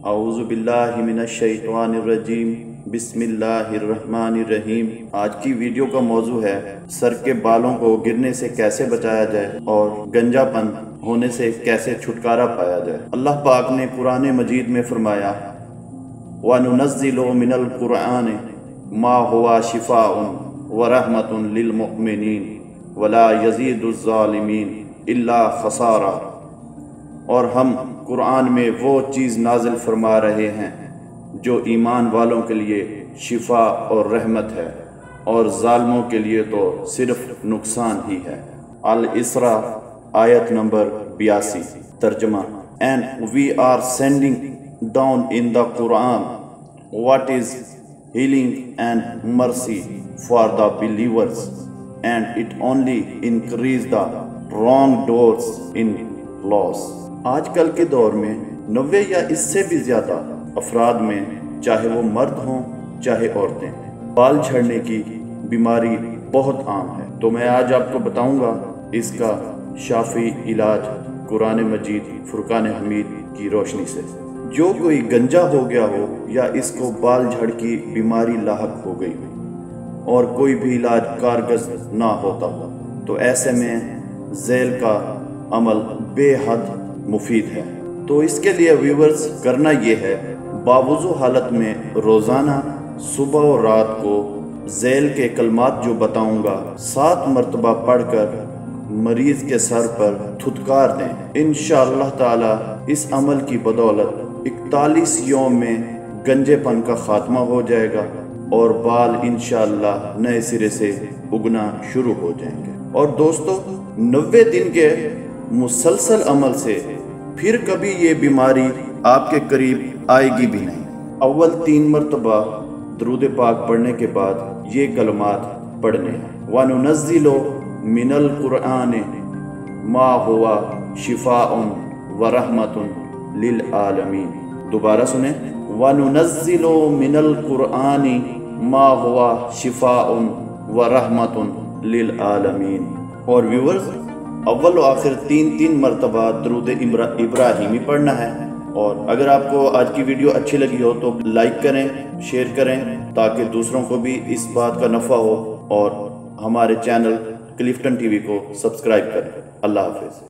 اعوذ باللہ من الشیطان الرجیم بسم اللہ الرحمن الرحیم۔ آج کی ویڈیو کا موضوع ہے سر کے بالوں کو گرنے سے کیسے بچایا جائے اور گنجا پن ہونے سے کیسے چھٹکارا پایا جائے۔ اللہ پاک نے قرآن مجید میں فرمایا وَنُنَزِّلُ مِنَ الْقُرْآنِ مَا هُوَ شِفَاءٌ وَرَحْمَةٌ لِلْمُؤْمِنِينَ وَلَا يَزِيدُ الظَّالِمِينَ إِلَّا خَسَارًا۔ اور ہم قرآن میں وہ چیز نازل فرما رہے ہیں جو ایمان والوں کے لیے شفا اور رحمت ہے، اور ظالموں کے لیے تو صرف نقصان ہی ہے۔ الاسراء آیت نمبر 82۔ ترجمہ: And we are sending down in the Quran what is healing and mercy for the believers, and it only increase the wrongdoers in laws۔ آج کل کے دور میں 90 یا اس سے بھی زیادہ افراد میں، چاہے وہ مرد ہوں چاہے عورتیں، بال جھڑنے کی بیماری بہت عام ہے۔ تو میں آج آپ کو بتاؤں گا اس کا شافی علاج قرآن مجید فرقان حمید کی روشنی سے۔ جو کوئی گنجا ہو گیا ہو یا اس کو بال جھڑ کی بیماری لاحق ہو گئی ہو اور کوئی بھی علاج کارگر نہ ہوتا ہو، تو ایسے میں ذیل کا عمل بے حد مفید ہے۔ تو اس کے لیے ویورز کرنا یہ ہے، باوضو حالت میں روزانہ صبح اور رات کو ذیل کے کلمات جو بتاؤں گا 7 مرتبہ پڑھ کر مریض کے سر پر تھتکار دیں۔ انشاءاللہ تعالی اس عمل کی بدولت 41 یوم میں گنجے پن کا خاتمہ ہو جائے گا اور بال انشاءاللہ نئے سرے سے اگنا شروع ہو جائیں گے۔ اور دوستو، 90 دن کے مسلسل عمل سے پھر کبھی یہ بیماری آپ کے قریب آئے گی بھی نہیں۔ اول 3 مرتبہ درود پاک پڑھنے کے بعد یہ کلمات پڑھنے ہیں۔ وَنُنَزِّلُ مِنَ الْقُرْآنِ مَا هُوَ شِفَاءٌ وَرَحْمَةٌ لِلْعَالَمِينَ۔ دوبارہ سنیں، وَنُنَزِّلُ مِنَ الْقُرْآنِ مَا هُوَ شِفَاءٌ وَرَحْمَةٌ لِلْعَالَمِينَ۔ اور ویورز، اول و آخر 3 مرتبہ درود ابراہیمی پڑھنا ہے۔ اور اگر آپ کو آج کی ویڈیو اچھی لگی ہو تو لائک کریں، شیئر کریں تاکہ دوسروں کو بھی اس بات کا نفع ہو، اور ہمارے چینل کلفٹن ٹی وی کو سبسکرائب کریں۔ اللہ حافظ۔